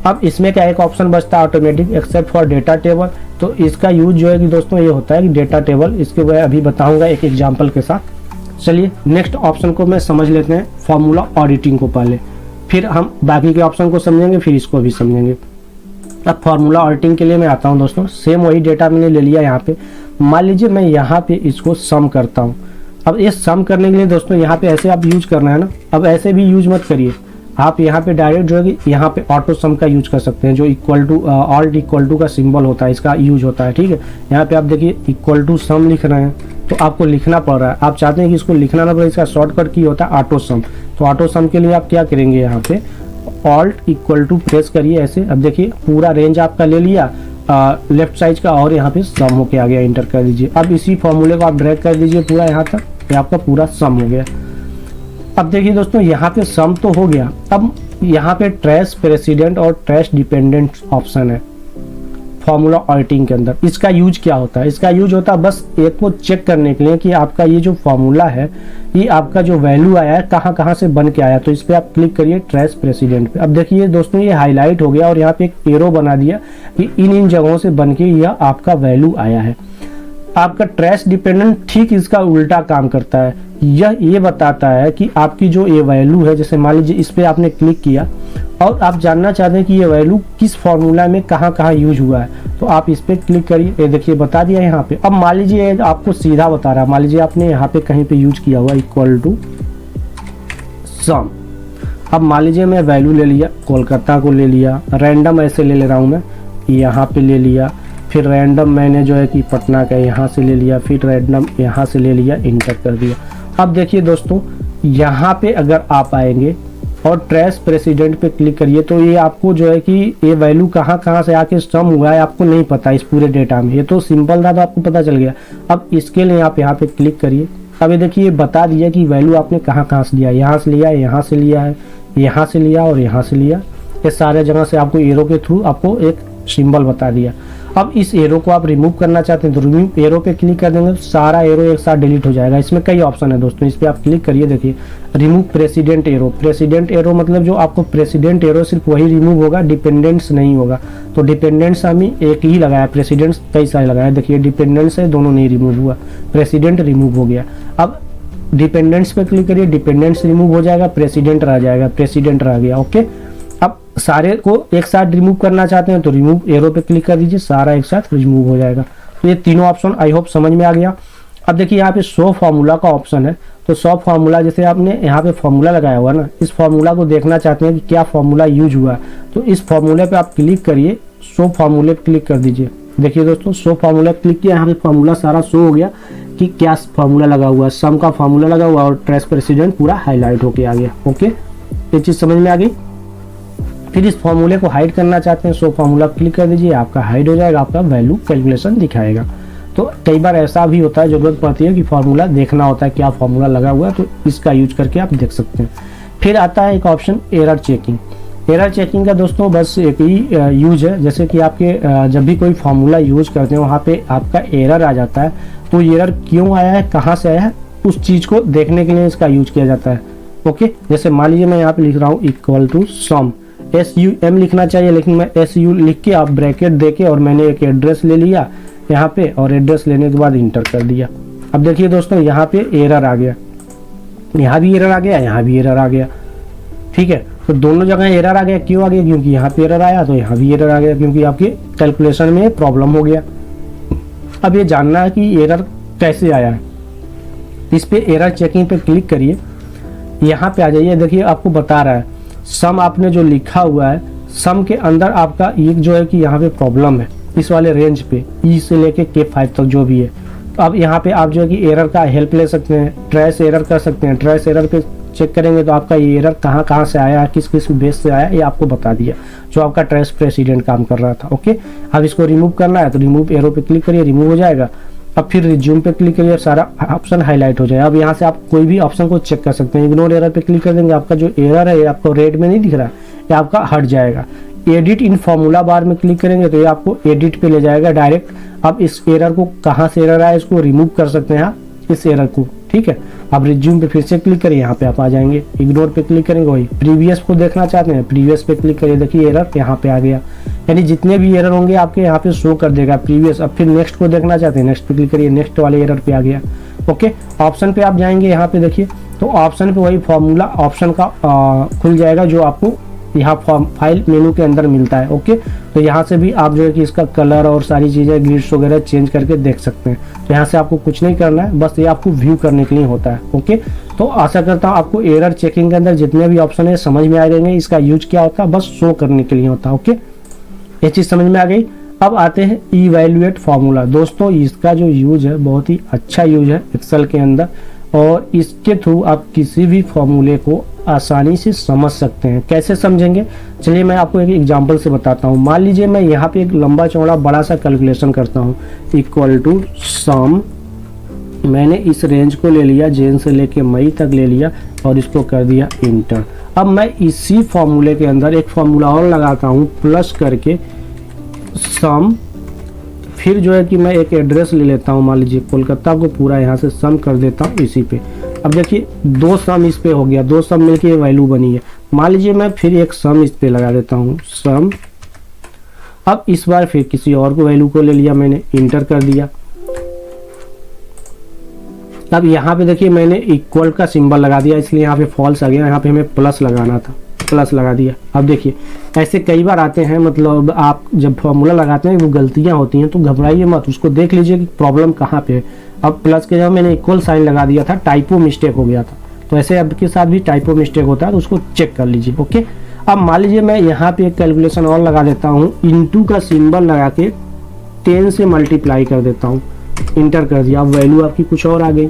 अब इसमें क्या एक ऑप्शन बचता है automatic except for data table. तो इसका यूज जो है कि दोस्तों ये होता है कि डेटा टेबल, इसके मैं अभी बताऊंगा एक एग्जांपल के साथ। चलिए नेक्स्ट ऑप्शन को मैं समझ लेते हैं, फॉर्मूला ऑडिटिंग को पहले, फिर हम बाकी के ऑप्शन को समझेंगे, फिर इसको भी समझेंगे। अब फॉर्मूला ऑडिटिंग के लिए मैं आता हूं दोस्तों, सेम वही डेटा मैंने ले लिया यहाँ पे। मान लीजिए मैं यहाँ पे इसको सम करता हूँ। अब ये सम करने के लिए दोस्तों यहाँ पे ऐसे आप यूज करना है ना, अब ऐसे भी यूज मत करिए, आप यहाँ पे डायरेक्ट जो है कि यहाँ पे ऑटो सम का यूज कर सकते हैं, जो equal to alt equal to का सिंबल होता है, इसका यूज होता है। ठीक है, यहाँ पे आप देखिए इक्वल टू सम लिख रहे हैं तो आपको लिखना पड़ रहा है, आप चाहते हैं कि इसको लिखना ना पड़े, इसका शॉर्टकट की होता है ऑटो सम। तो ऑटो सम के लिए आप क्या करेंगे, यहाँ पे ऑल्ट इक्वल टू प्रेस करिए ऐसे। अब देखिए पूरा रेंज आपका ले लिया लेफ्ट साइड का, और यहाँ पे सम होके आ गया, इंटर कर दीजिए। अब इसी फॉर्मूले को आप ड्रैग कर दीजिए पूरा यहाँ तक, ये आपका पूरा सम हो गया। अब देखिए दोस्तों यहाँ पे सम तो हो गया, अब यहाँ पे ट्रेस प्रेसिडेंट और ट्रेस डिपेंडेंट ऑप्शन है फॉर्मूला ऑडिटिंग के अंदर। इसका यूज क्या होता है, इसका यूज होता है बस एक को चेक करने के लिए कि आपका ये जो फॉर्मूला है, ये आपका जो वैल्यू आया है कहाँ कहाँ से बन के आया। तो इस पे आप क्लिक करिए ट्रेस प्रेसिडेंट पे। अब देखिए दोस्तों ये हाईलाइट हो गया और यहाँ पे एक एरो बना दिया कि इन जगहों से बन के यह आपका वैल्यू आया है। आपका ट्रेस डिपेंडेंट ठीक इसका उल्टा काम करता है, यह ये बताता है कि आपकी जो ये वैल्यू है, जैसे मान लीजिए इस पे आपने क्लिक किया और आप जानना चाहते हैं कि ये वैल्यू किस फॉर्मूला में कहाँ कहाँ यूज हुआ है, तो आप इस पे क्लिक करिए, ये देखिए बता दिया यहाँ पे। अब मान लीजिए आपको सीधा बता रहा है, मान लीजिए आपने यहाँ पे कहीं पे यूज किया हुआ इक्वल टू सम। अब मान लीजिए मैं वैल्यू ले लिया, कोलकाता को ले लिया, रैंडम ऐसे ले रहा हूँ मैं, यहाँ पे ले लिया, फिर रैंडम मैंने जो है कि पटना का यहाँ से ले लिया, फिर रैंडम यहाँ से ले लिया, इंटर कर दिया। अब देखिए दोस्तों यहाँ पे अगर आप आएंगे और ट्रेस प्रेसिडेंट पे क्लिक करिए तो ये आपको जो है कि ये वैल्यू कहाँ से आके सम हुआ है आपको नहीं पता इस पूरे डेटा में। ये तो सिंपल था तो आपको पता चल गया। अब इसके लिए आप यहाँ पे क्लिक करिए। अब ये देखिए ये बता दिया कि वैल्यू आपने कहाँ से लिया, यहाँ से लिया, यहाँ से लिया है, यहाँ से लिया और यहाँ से लिया। ये सारे जगह से आपको एरो के थ्रू आपको एक सिंबल बता दिया। अब इस एरो को आप रिमूव करना चाहते हैं तो रिमूव एरो पे क्लिक कर देंगे तो सारा एरो एक साथ डिलीट हो जाएगा। इसमें कई ऑप्शन है दोस्तों, इस पर आप क्लिक करिए। देखिए remove president arrow. President arrow मतलब जो आपको प्रेसिडेंट एरो सिर्फ वही रिमूव होगा, डिपेंडेंट्स नहीं होगा। तो डिपेंडेंट्स हमें एक ही लगाया, प्रेसिडेंट्स कई सारे लगाया। देखिए डिपेंडेंट्स है, दोनों नहीं रिमूव हुआ, प्रेसिडेंट रिमूव हो गया। अब डिपेंडेंट्स पे क्लिक करिए, डिपेंडेंट्स रिमूव हो जाएगा, प्रेसिडेंट रह जाएगा, प्रेसिडेंट रह गया। ओके, अब सारे को एक साथ रिमूव करना चाहते हैं तो रिमूव एरो पे क्लिक कर दीजिए, सारा एक साथ रिमूव हो जाएगा। तो ये तीनों ऑप्शन आई होप समझ में आ गया। अब देखिए यहाँ पे शो फार्मूला का ऑप्शन है, तो शो फार्मूला जैसे आपने यहाँ पे फार्मूला लगाया हुआ ना, इस फार्मूला को देखना चाहते हैं कि क्या फार्मूला यूज हुआ है तो इस फार्मूले पे आप क्लिक करिए, शो फार्मूले पे क्लिक कर दीजिए। देखिए दोस्तों शो फार्मूला क्लिक किया, यहाँ पे फार्मूला सारा शो हो गया कि क्या फार्मूला लगा हुआ है, सम का फार्मूला लगा हुआ और ट्रेस प्रेसिडेंट पूरा हाईलाइट होके आ गया। ओके, ये चीज समझ में आ गई। फिर इस फॉर्मूले को हाइड करना चाहते हैं, सो फॉर्मूला क्लिक कर दीजिए, आपका हाइड हो जाएगा, आपका वैल्यू कैलकुलेशन दिखाएगा। तो कई बार ऐसा भी होता है, जरूरत पड़ती है कि फार्मूला देखना होता है क्या फार्मूला लगा हुआ है, तो इसका यूज करके आप देख सकते हैं। फिर आता है एक option error checking. Error checking का दोस्तों बस एक ही यूज है, जैसे कि आपके जब भी कोई फार्मूला यूज करते हैं वहाँ पे आपका एरर आ जाता है, तो एरर क्यों आया है, कहाँ से आया है, उस चीज को देखने के लिए इसका यूज किया जाता है। ओके, जैसे मान लीजिए मैं यहाँ पे लिख रहा हूँ इक्वल टू सम, SUM लिखना चाहिए लेकिन मैं SU लिख के आप ब्रैकेट देके और मैंने एक एड्रेस ले लिया यहाँ पे और एड्रेस लेने के बाद इंटर कर दिया। अब देखिए दोस्तों यहाँ पे एरर आ गया, यहाँ भी एरर आ गया, यहाँ भी एरर आ गया। ठीक है, तो दोनों जगह एरर आ गया। क्यों आ गया, क्योंकि यहाँ पे एरर आया तो यहाँ भी एरर आ गया, क्योंकि आपके कैलकुलेशन में प्रॉब्लम हो गया। अब ये जानना है कि एरर कैसे आया है, इस पे एरर चेकिंग पे क्लिक करिए, यहाँ पे आ जाइए। देखिए आपको बता रहा है सम आपने जो लिखा हुआ है, सम के अंदर आपका ये जो है कि यहाँ पे प्रॉब्लम है इस वाले रेंज पे, ई से लेके K5 तक जो भी है। तो अब यहाँ पे आप जो है कि एरर का हेल्प ले सकते हैं, ट्रेस एरर कर सकते हैं। ट्रेस एरर पे चेक करेंगे तो आपका ये एरर कहाँ से आया, किस किस बेस से आया, ये आपको बता दिया, जो आपका ट्रेस प्रेसिडेंट काम कर रहा था। ओके, अब इसको रिमूव करना है तो रिमूव एरो पे क्लिक करिए, रिमूव हो जाएगा। अब फिर रिज्यूम पे क्लिक करिए, सारा ऑप्शन हाईलाइट हो जाए। अब यहाँ से आप कोई भी ऑप्शन को चेक कर सकते हैं। इग्नोर एरर पे क्लिक कर देंगे, आपका जो एरर है ये आपको रेड में नहीं दिख रहा है, ये आपका हट जाएगा। एडिट इन फॉर्मूला बार में क्लिक करेंगे तो ये आपको एडिट पे ले जाएगा डायरेक्ट। अब इस एरर को कहाँ से एरर आया इसको रिमूव कर सकते हैं आप, इस एरर को। ठीक है, अब रिज्यूम पे फिर से क्लिक करिए, यहाँ पे आप आ जाएंगे। इग्नोर पे क्लिक करेंगे, वही प्रीवियस को देखना चाहते हैं, प्रीवियस पे क्लिक करिए, देखिए एरर यहाँ पे आ गया। यानी जितने भी एरर होंगे आपके यहाँ पे शो कर देगा प्रीवियस। अब फिर नेक्स्ट को देखना चाहते हैं, नेक्स्ट पे क्लिक करिए, नेक्स्ट वाले एरर पे आ गया। ओके, ऑप्शन पे आप जाएंगे, यहाँ पे देखिए तो ऑप्शन पे वही फॉर्मूला ऑप्शन का खुल जाएगा जो आपको यहाँ फाइल मेनू के अंदर मिलता है। ओके, तो यहाँ से भी आप जो है कि इसका कलर और सारी चीज़ें ग्लिट्स वगैरह चेंज करके देख सकते हैं। तो यहाँ से आपको कुछ नहीं करना है, बस ये आपको व्यू करने के लिए होता है। ओके, तो आशा करता हूँ आपको एरर चेकिंग के अंदर जितने भी ऑप्शन है समझ में आ जाएंगे। इसका यूज क्या होता है, बस शो करने के लिए होता है। ओके, ये चीज़ समझ में आ गई। अब आते हैं इवैल्यूएट फार्मूला। दोस्तों इसका जो यूज है बहुत ही अच्छा यूज है एक्सेल के अंदर, और इसके थ्रू आप किसी भी फॉर्मूले को आसानी से समझ सकते हैं। कैसे समझेंगे, चलिए मैं आपको एक एग्जांपल से बताता हूँ। मान लीजिए मैं यहाँ पे एक लंबा चौड़ा बड़ा सा कैलकुलेशन करता हूँ, इक्वल टू सम, मैंने इस रेंज को ले लिया, जैन से लेके मई तक ले लिया और इसको कर दिया इंटर। अब मैं इसी फॉर्मूले के अंदर एक फॉर्मूला और लगाता हूँ, प्लस करके सम, फिर जो है कि मैं एक एड्रेस ले लेता हूँ, मान लीजिए कोलकाता को पूरा यहाँ से सम कर देता हूँ इसी पे। अब देखिए दो सम इस पे हो गया, दो सम मिलके वैल्यू बनी है। मान लीजिए मैं फिर एक सम इस पे लगा देता हूँ, सम। अब इस बार फिर किसी और को वैल्यू को ले लिया मैंने, इंटर कर दिया। अब यहाँ पे देखिए मैंने इक्वल का सिंबल लगा दिया, इसलिए यहाँ पे फॉल्स आ गया, यहाँ पे हमें प्लस लगाना था, प्लस लगा दिया। अब देखिए ऐसे कई बार आते हैं, मतलब आप जब फॉर्मूला लगाते हैं वो गलतियां होती हैं, तो घबराइए मत, उसको देख लीजिए कि प्रॉब्लम कहाँ पे है। अब प्लस के जब मैंने इक्वल साइन लगा दिया था, टाइपो मिस्टेक हो गया था, तो ऐसे अब के साथ भी टाइपो मिस्टेक होता है, तो उसको चेक कर लीजिए। ओके, अब मान लीजिए मैं यहाँ पे एक कैलकुलेशन और लगा देता हूँ, इंटू का सिंबल लगा के 10 से मल्टीप्लाई कर देता हूँ, इंटर कर दिया। अब वैल्यू आपकी कुछ और आ गई।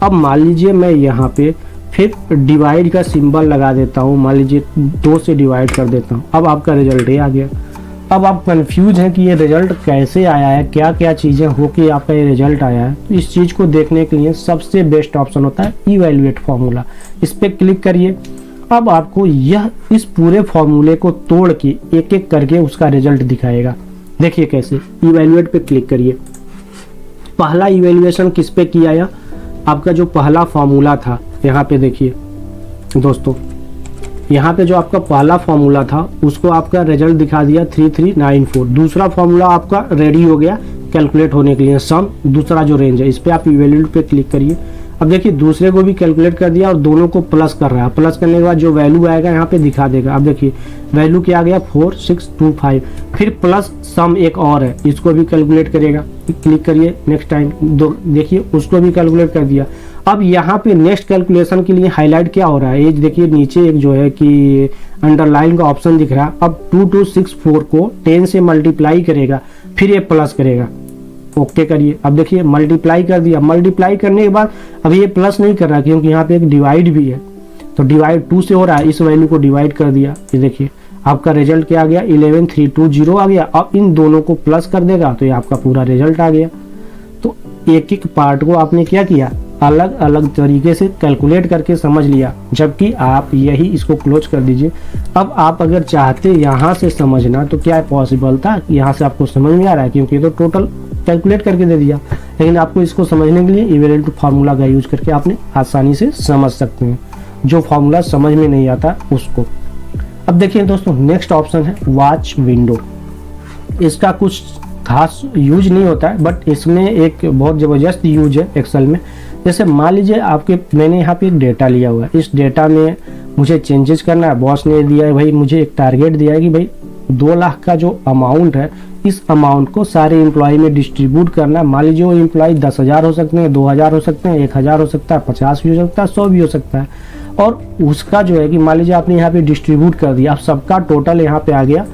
अब मान लीजिए मैं यहाँ पे फिर डिवाइड का सिंबल लगा देता हूँ, मान लीजिए 2 से डिवाइड कर देता हूँ। अब आपका रिजल्ट ये आ गया। अब आप कंफ्यूज हैं कि ये रिजल्ट कैसे आया है, क्या क्या चीज़ें हो कि आपका ये रिजल्ट आया है। तो इस चीज़ को देखने के लिए सबसे बेस्ट ऑप्शन होता है इवैल्यूएट फार्मूला। इस पर क्लिक करिए। अब आपको यह इस पूरे फार्मूले को तोड़ के एक एक करके उसका रिजल्ट दिखाएगा। देखिए कैसे, इवैल्यूएट पे क्लिक करिए। पहला इवैल्यूएशन किस पे किया है, आपका जो पहला फार्मूला था, यहाँ पे देखिए दोस्तों, यहाँ पे जो आपका पहला फार्मूला था उसको आपका रिजल्ट दिखा दिया 3394। दूसरा फार्मूला आपका रेडी हो गया कैलकुलेट होने के लिए, सम दूसरा जो रेंज है। इस पे आप इवैल्यूएट पे क्लिक करिए। अब देखिए दूसरे को भी कैलकुलेट कर दिया और दोनों को प्लस कर रहा है। प्लस करने के बाद जो वैल्यू आएगा यहाँ पे दिखा देगा। अब देखिए वैल्यू क्या आ गया 4625। फिर प्लस सम एक और है, इसको भी कैलकुलेट करेगा। क्लिक करिए नेक्स्ट टाइम, देखिए उसको भी कैलकुलेट कर दिया। अब यहाँ पे नेक्स्ट कैलकुलेशन के लिए हाईलाइट क्या हो रहा है, ये देखिए नीचे एक जो है कि अंडरलाइन का ऑप्शन दिख रहा है। अब 2264 को 10 से मल्टीप्लाई करेगा, फिर ये प्लस करेगा। ओके करिए। अब देखिए मल्टीप्लाई कर दिया। मल्टीप्लाई करने के बाद अब ये प्लस नहीं कर रहा क्योंकि यहाँ पे एक डिवाइड भी है, तो डिवाइड 2 से हो रहा है, इस वैल्यू को डिवाइड कर दिया। ये देखिए आपका रिजल्ट क्या आ गया 11320 आ गया। अब इन दोनों को प्लस कर देगा तो ये आपका पूरा रिजल्ट आ गया। तो एक एक पार्ट को आपने क्या किया, अलग अलग तरीके से कैलकुलेट करके समझ लिया, जबकि आप यही इसको क्लोज कर दीजिए। अब आप अगर चाहते यहाँ से समझना तो क्या पॉसिबल था, यहाँ से आपको समझ में आ रहा है क्योंकि तो टोटल कैलकुलेट करके दे दिया। लेकिन आपको इसको समझने के लिए इवैल्यूएट फार्मूला का यूज करके आपने आसानी से समझ सकते हैं, जो फार्मूला समझ में नहीं आता उसको। अब देखिए दोस्तों नेक्स्ट ऑप्शन है वॉच विंडो। इसका कुछ खास यूज नहीं होता है, बट इसमें एक बहुत ज़बरदस्त यूज है एक्सेल में। जैसे मान लीजिए आपके मैंने यहाँ पे एक डेटा लिया हुआ है, इस डेटा में मुझे चेंजेस करना है। बॉस ने दिया है भाई, मुझे एक टारगेट दिया है कि भाई 2 लाख का जो अमाउंट है, इस अमाउंट को सारे एम्प्लॉय में डिस्ट्रीब्यूट करना है। मान लीजिए वो एम्प्लॉय 10,000 हो सकते हैं, 2,000 हो सकते हैं, 1,000 हो सकता है, 50 भी हो सकता है, 100 भी हो सकता है। और उसका जो है कि मान लीजिए आपने यहाँ पे डिस्ट्रीब्यूट कर दिया। अब सबका टोटल यहाँ पे आ गया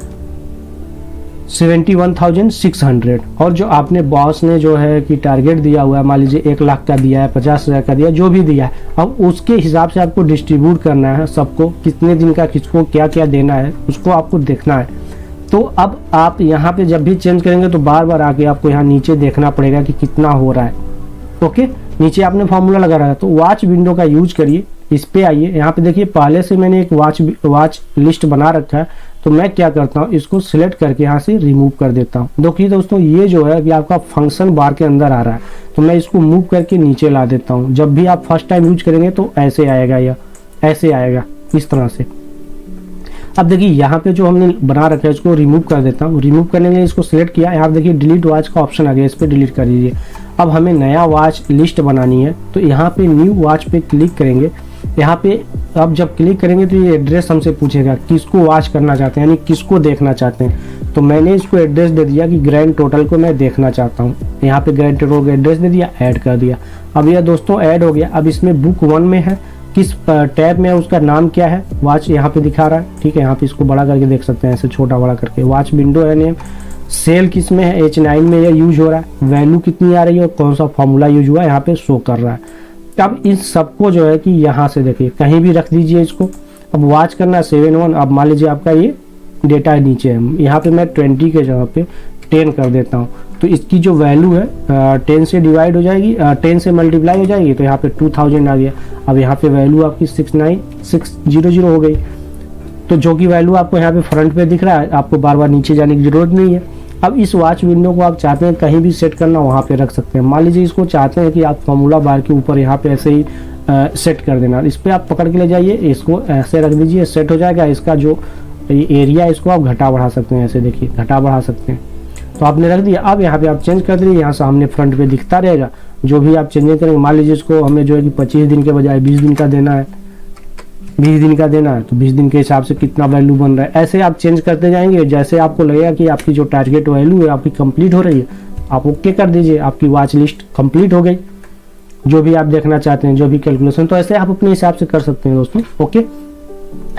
71,600। और जो आपने बॉस ने जो है कि टारगेट दिया हुआ है, मान लीजिए 1 लाख का दिया है, 50,000 का दिया, जो भी दिया है, अब उसके हिसाब से आपको डिस्ट्रीब्यूट करना है सबको, कितने दिन का किसको क्या क्या देना है उसको आपको देखना है। तो अब आप यहाँ पे जब भी चेंज करेंगे तो बार बार आके आपको यहाँ नीचे देखना पड़ेगा कि कितना हो रहा है। ओके, नीचे आपने फार्मूला लगा रहा है तो वॉच विंडो का यूज करिए। इस पे आइए, यहाँ पे देखिए पहले से मैंने एक वॉच लिस्ट बना रखा है, तो मैं क्या करता हूँ इसको सिलेक्ट करके यहाँ से रिमूव कर देता हूँ। देखिए दोस्तों ये जो है कि आपका फंक्शन बार के अंदर आ रहा है, तो मैं इसको मूव करके नीचे ला देता हूँ। जब भी आप फर्स्ट टाइम यूज करेंगे तो ऐसे आएगा, या ऐसे आएगा इस तरह से। अब देखिए यहाँ पे जो हमने बना रखा है इसको रिमूव कर देता हूँ। रिमूव करने के लिए इसको सिलेक्ट किया, यहाँ देखिए डिलीट वॉच का ऑप्शन आ गया, इस पर डिलीट कर दीजिए। अब हमें नया वॉच लिस्ट बनानी है, तो यहाँ पे न्यू वॉच पे क्लिक करेंगे। यहाँ पे अब जब क्लिक करेंगे तो ये एड्रेस हमसे पूछेगा किसको वॉच करना चाहते हैं, यानी किसको देखना चाहते हैं। तो मैंने इसको एड्रेस दे दिया कि ग्रैंड टोटल को मैं देखना चाहता हूँ। यहाँ पे ग्रैंड टोटल का एड्रेस दे दिया, ऐड कर दिया। अब यह दोस्तों ऐड हो गया। अब इसमें बुक 1 में है, किस टैब में है, उसका नाम क्या है, वॉच यहाँ पे दिखा रहा है। ठीक है, यहाँ पे इसको बड़ा करके देख सकते हैं, ऐसे छोटा बड़ा करके। वॉच विंडो है नेम, सेल किस में है, H9 में यह यूज हो रहा है, वैल्यू कितनी आ रही है और कौन सा फॉर्मूला यूज हुआ है यहाँ पे शो कर रहा है। अब इस सबको जो है कि यहाँ से देखिए कहीं भी रख दीजिए इसको। अब वॉच करना है 7-1। अब मान लीजिए आपका ये डेटा नीचे है, यहाँ पे मैं 20 के जगह पे 10 कर देता हूँ, तो इसकी जो वैल्यू है 10 से डिवाइड हो जाएगी, 10 से मल्टीप्लाई हो जाएगी, तो यहाँ पे 2000 आ गया। अब यहाँ पे वैल्यू आपकी 69600 हो गई। तो जो कि वैल्यू आपको यहाँ पे फ्रंट पे दिख रहा है, आपको बार बार नीचे जाने की जरूरत नहीं है। अब इस वॉच विंडो को आप चाहते हैं कहीं भी सेट करना, वहाँ पे रख सकते हैं। मान लीजिए इसको चाहते हैं कि आप फार्मूला बार के ऊपर यहाँ पे ऐसे ही सेट कर देना, इस पर आप पकड़ के ले जाइए, इसको ऐसे रख दीजिए, सेट हो जाएगा। इसका जो एरिया इसको आप घटा बढ़ा सकते हैं, ऐसे देखिए घटा बढ़ा सकते हैं। तो आपने रख दिया। अब यहाँ पे आप चेंज कर दीजिए, यहाँ सामने फ्रंट पे दिखता रहेगा जो भी आप चेंज करेंगे। मान लीजिए इसको हमें जो है कि 25 दिन के बजाय 20 दिन का देना है, 20 दिन का देना है, तो 20 दिन के हिसाब से कितना वैल्यू बन रहा है, ऐसे आप चेंज करते जाएंगे। जैसे आपको लगेगा कि आपकी जो टारगेट वैल्यू है आपकी कंप्लीट हो रही है, आप ओके कर दीजिए, आपकी वॉच लिस्ट कंप्लीट हो गई। जो भी आप देखना चाहते हैं, जो भी कैलकुलेशन, तो ऐसे आप अपने हिसाब से कर सकते हैं दोस्तों। ओके,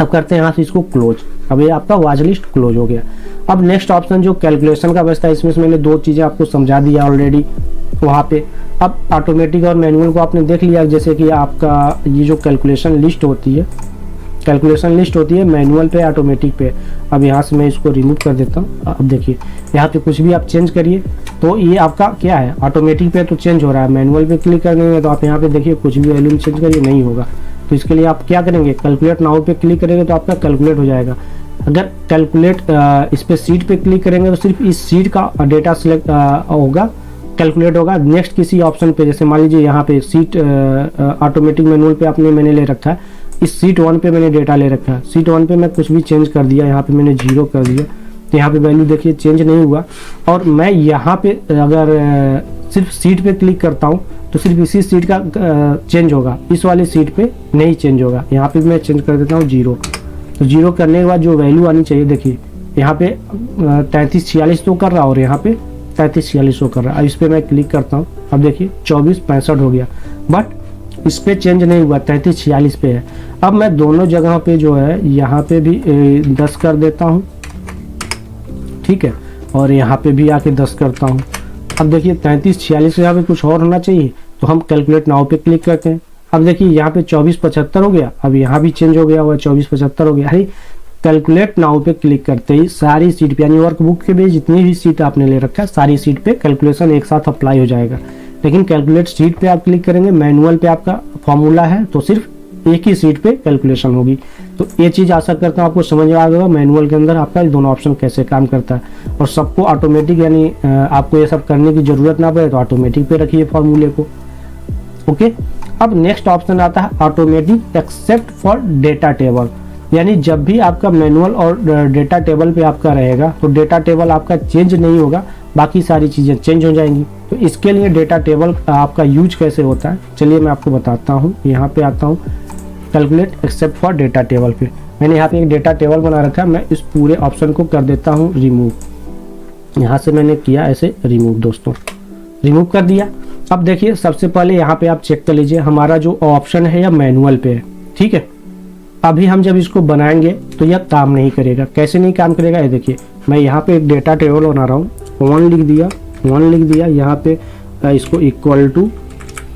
अब करते हैं यहाँ से इसको क्लोज। अब ये आपका वॉच लिस्ट क्लोज हो गया। अब नेक्स्ट ऑप्शन जो कैलकुलेशन का बचता है, इसमें से मैंने 2 चीज़ें आपको समझा दिया ऑलरेडी वहाँ पे। अब ऑटोमेटिक और मैनुअल को आपने देख लिया, जैसे कि आपका ये जो कैलकुलेशन लिस्ट होती है मैनुअल पे ऑटोमेटिक पे। अब यहाँ से मैं इसको रिमूव कर देता हूँ। अब देखिए यहाँ पे कुछ भी आप चेंज करिए तो ये आपका क्या है, ऑटोमेटिक पे तो चेंज हो रहा है, मैनुअल पे क्लिक करेंगे तो आप यहाँ पे देखिए कुछ भी वैल्यू चेंज करिए नहीं होगा। तो इसके लिए आप क्या करेंगे, कैलकुलेट नाउ पे क्लिक करेंगे तो आपका कैलकुलेट हो जाएगा। अगर कैलकुलेट इस पे सीट पे क्लिक करेंगे तो सिर्फ इस सीट का डेटा सिलेक्ट होगा, कैलकुलेट होगा। नेक्स्ट किसी ऑप्शन पे, जैसे मान लीजिए यहाँ पे सीट ऑटोमेटिक मैनुअल पे मैंने ले रखा है, इस सीट 1 पे मैंने डेटा ले रखा है, सीट 1 पे मैं कुछ भी चेंज कर दिया, यहाँ पे मैंने 0 कर दिया तो यहाँ पे वैल्यू देखिए चेंज नहीं हुआ। और मैं यहाँ पे अगर सिर्फ सीट पे क्लिक करता हूँ तो सिर्फ इसी सीट का चेंज होगा, इस वाली सीट पे नहीं चेंज होगा। यहाँ पे मैं चेंज कर देता हूँ 0, तो 0 करने के बाद जो वैल्यू आनी चाहिए देखिए यहाँ पे 3346 तो कर रहा और यहाँ पे 3346 कर रहा है। अब इस पर मैं क्लिक करता हूँ, अब देखिए 2465 हो गया, बट इस पे चेंज नहीं हुआ, 3346 पे है। अब मैं दोनों जगह पे जो है यहाँ पे भी 10 कर देता हूँ, ठीक है, और यहाँ पे भी आके 10 करता हूँ। अब देखिए 3346 यहाँ पे कुछ और होना चाहिए तो हम कैलकुलेट नाउ पे क्लिक करते हैं। अब देखिए यहाँ पे 2475 हो गया, अब यहाँ भी चेंज हो गया हुआ 2475 हो गया। अरे कैलकुलेट नाउ पे क्लिक करते ही सारी सीट पे, यानी वर्कबुक के भी जितनी भी सीट आपने ले रखा है सारी सीट पे कैलकुलेशन एक साथ अप्लाई हो जाएगा। लेकिन कैलकुलेट सीट पे आप क्लिक करेंगे, मैनुअल पे आपका फॉर्मूला है तो सिर्फ एक ही सीट पे कैलकुलेशन होगी। तो ये चीज़ आशा करता हूँ आपको समझ में आ गया मैनुअल के अंदर आपका ये दोनों ऑप्शन कैसे काम करता है। और सबको ऑटोमेटिक, यानी आपको ये सब करने की जरूरत ना पड़े तो ऑटोमेटिक पे रखिए फॉर्मूले को। ओके, अब नेक्स्ट ऑप्शन आता है automatic except for data table, यानी जब भी आपका मैनुअल और डेटा टेबल पे आपका रहेगा तो डेटा टेबल आपका चेंज नहीं होगा, बाकी सारी चीज़ें चेंज हो जाएंगी। तो इसके लिए डेटा टेबल आपका यूज कैसे होता है चलिए मैं आपको बताता हूँ। यहाँ पे आता हूँ calculate except for data table पे, मैंने यहाँ पे एक डेटा टेबल बना रखा है, मैं इस पूरे ऑप्शन को कर देता हूँ रिमूव। यहाँ से मैंने किया ऐसे रिमूव, दोस्तों रिमूव कर दिया। अब देखिए सबसे पहले यहाँ पे आप चेक कर लीजिए हमारा जो ऑप्शन है या मैनुअल पे है, ठीक है। अभी हम जब इसको बनाएंगे तो यह काम नहीं करेगा। कैसे नहीं काम करेगा, ये देखिए मैं यहाँ पे एक डेटा टेबल बना रहा हूँ, 1 लिख दिया, यहाँ पे इसको इक्वल टू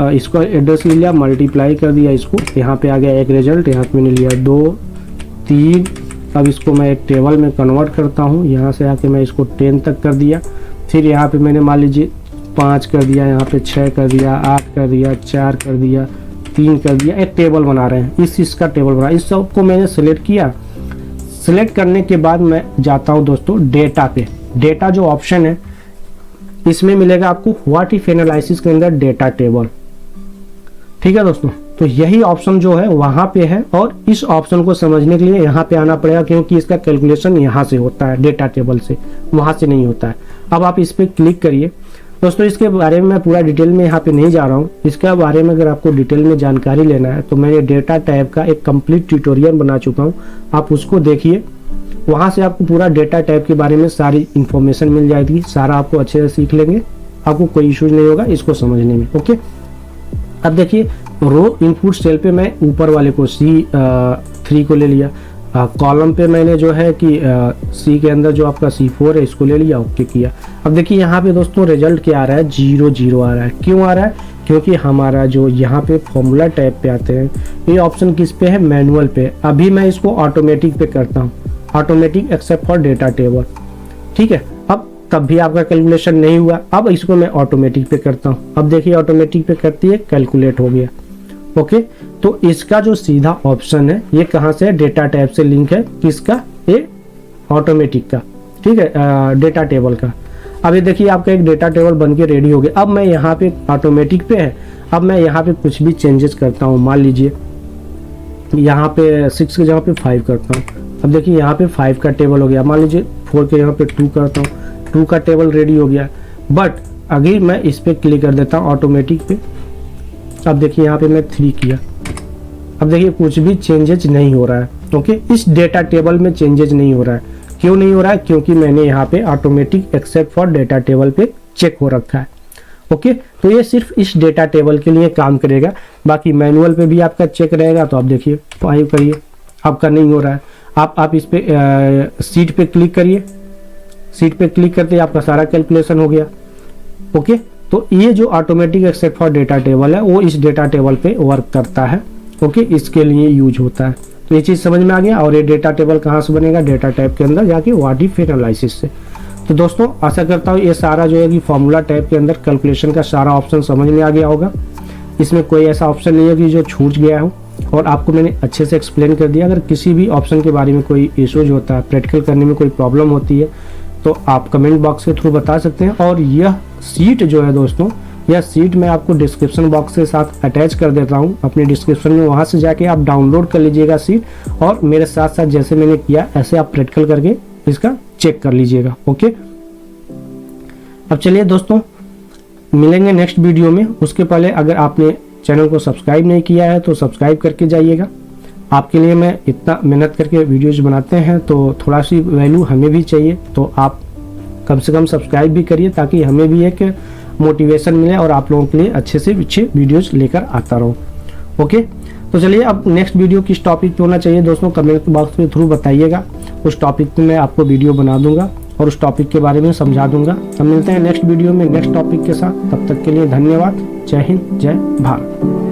इसको एड्रेस ले लिया, मल्टीप्लाई कर दिया इसको, यहाँ पे आ गया एक रिजल्ट, यहाँ पे मैंने लिया 2 3। अब इसको मैं एक टेबल में कन्वर्ट करता हूँ, यहाँ से आके मैं इसको 10 तक कर दिया, फिर यहाँ पे मैंने मान लीजिए 5 कर दिया, यहाँ पे 6 कर दिया, 8 कर दिया, 4 कर दिया, 3 कर दिया। एक टेबल बना रहे हैं, इसका टेबल बना, इस सब को मैंने सेलेक्ट किया। सेलेक्ट करने के बाद मैं जाता हूँ दोस्तों डेटा पे। डेटा जो ऑप्शन है इसमें मिलेगा आपको व्हाट इफ एनालिसिस के अंदर डेटा टेबल, ठीक है दोस्तों। तो यही ऑप्शन जो है वहां पे है और इस ऑप्शन को समझने के लिए यहाँ पे आना पड़ेगा, क्योंकि इसका कैलकुलेशन यहाँ से होता है डेटा टेबल से, वहां से नहीं होता है। अब आप इस पर क्लिक करिए दोस्तों। इसके बारे में मैं पूरा डिटेल में यहाँ पे नहीं जा रहा हूँ, इसके बारे में अगर आपको डिटेल में जानकारी लेना है तो मैंने डेटा टैब का एक कंप्लीट ट्यूटोरियल बना चुका हूँ, आप उसको देखिए। वहाँ से आपको पूरा डेटा टैब के बारे में सारी इंफॉर्मेशन मिल जाएगी, सारा आपको अच्छे से सीख लेंगे, आपको कोई इश्यूज नहीं होगा इसको समझने में। ओके, अब देखिए रो इनपुट सेल पे मैं ऊपर वाले को C3 को ले लिया, कॉलम पे मैंने जो है कि C के अंदर जो आपका C4 है इसको ले लिया, ओके किया। अब देखिए यहाँ पे दोस्तों रिजल्ट क्या आ रहा है, 0 0 आ रहा है। क्यों आ रहा है, क्योंकि हमारा जो यहाँ पे फॉर्मूला टैब पे आते हैं, ये ऑप्शन किस पे है, मैनुअल पे। अभी मैं इसको ऑटोमेटिक पे करता हूँ, automatic except for data table, ठीक है। अब तब भी आपका कैलकुलेशन नहीं हुआ, अब इसको मैं ऑटोमेटिक पे करता हूँ। अब देखिए ऑटोमेटिक पे करती है, कैलकुलेट हो गया। ओके, तो इसका जो सीधा ऑप्शन है ये कहाँ से है, डेटा टैब से लिंक है, किसका, ये ऑटोमेटिक का, ठीक है, डेटा टेबल का। अब ये देखिए आपका एक डेटा टेबल बन के रेडी हो गया। अब मैं यहाँ पे ऑटोमेटिक पे है, अब मैं यहाँ पे कुछ भी चेंजेस करता हूँ, मान लीजिए यहाँ पे 6 के जगह पे 5 करता हूँ। अब देखिए यहाँ पे 5 का टेबल हो गया, मान लीजिए 4 के यहाँ पे 2 करता हूँ, 2 का टेबल रेडी हो गया। बट अगर मैं इस पे क्लिक कर देता हूँ ऑटोमेटिक पे, अब देखिए यहाँ पे मैं 3 किया, अब देखिए कुछ भी चेंजेज नहीं हो रहा है। ओके, इस डेटा टेबल में चेंजेज नहीं हो रहा है। क्यों नहीं हो रहा है, क्योंकि मैंने यहाँ पे automatic except for data table पे चेक हो रखा है। ओके, तो ये सिर्फ इस डेटा टेबल के लिए काम करेगा, बाकी मैनुअल पे भी आपका चेक रहेगा। तो आप देखिए 5 करिए, आपका नहीं हो रहा है। आप इस पे सीट पे क्लिक करिए, सीट पे क्लिक करते ही आपका सारा कैलकुलेशन हो गया। ओके, तो ये जो automatic except for data table है वो इस डेटा टेबल पे वर्क करता है। ओके, इसके लिए यूज होता है। तो ये चीज़ समझ में आ गया। और ये डेटा टेबल कहाँ से बनेगा, डेटा टाइप के अंदर जाके व्हाट इफ एनालिसिस से। तो दोस्तों आशा करता हूँ ये सारा जो है कि फॉर्मूला टाइप के अंदर कैलकुलेशन का सारा ऑप्शन समझ में आ गया होगा। इसमें कोई ऐसा ऑप्शन नहीं है कि जो छूट गया हो, और आपको मैंने अच्छे से एक्सप्लेन कर दिया। अगर किसी भी ऑप्शन के बारे में कोई इशूज होता है, प्रैक्टिकल करने में कोई प्रॉब्लम होती है, तो आप कमेंट बॉक्स के थ्रू बता सकते हैं। और यह सीट जो है दोस्तों, यह सीट मैं आपको डिस्क्रिप्शन बॉक्स के साथ अटैच कर देता हूँ अपनी डिस्क्रिप्शन में, वहाँ से जाके आप डाउनलोड कर लीजिएगा सीट, और मेरे साथ साथ जैसे मैंने किया ऐसे आप प्रैक्टिकल करके इसका चेक कर लीजिएगा। ओके, अब चलिए दोस्तों मिलेंगे नेक्स्ट वीडियो में। उसके पहले अगर आपने चैनल को सब्सक्राइब नहीं किया है तो सब्सक्राइब करके जाइएगा। आपके लिए मैं इतना मेहनत करके वीडियोज बनाते हैं तो थोड़ा सी वैल्यू हमें भी चाहिए, तो आप कम से कम सब्सक्राइब भी करिए ताकि हमें भी एक मोटिवेशन मिले और आप लोगों के लिए अच्छे से अच्छे वीडियोज लेकर आता रहूँ। ओके, तो चलिए अब नेक्स्ट वीडियो किस टॉपिक पे होना चाहिए दोस्तों कमेंट बॉक्स में थ्रू बताइएगा। उस टॉपिक पे मैं आपको वीडियो बना दूंगा और उस टॉपिक के बारे में समझा दूंगा। अब मिलते हैं नेक्स्ट वीडियो में नेक्स्ट टॉपिक के साथ। तब तक के लिए धन्यवाद। जय हिंद, जय भारत।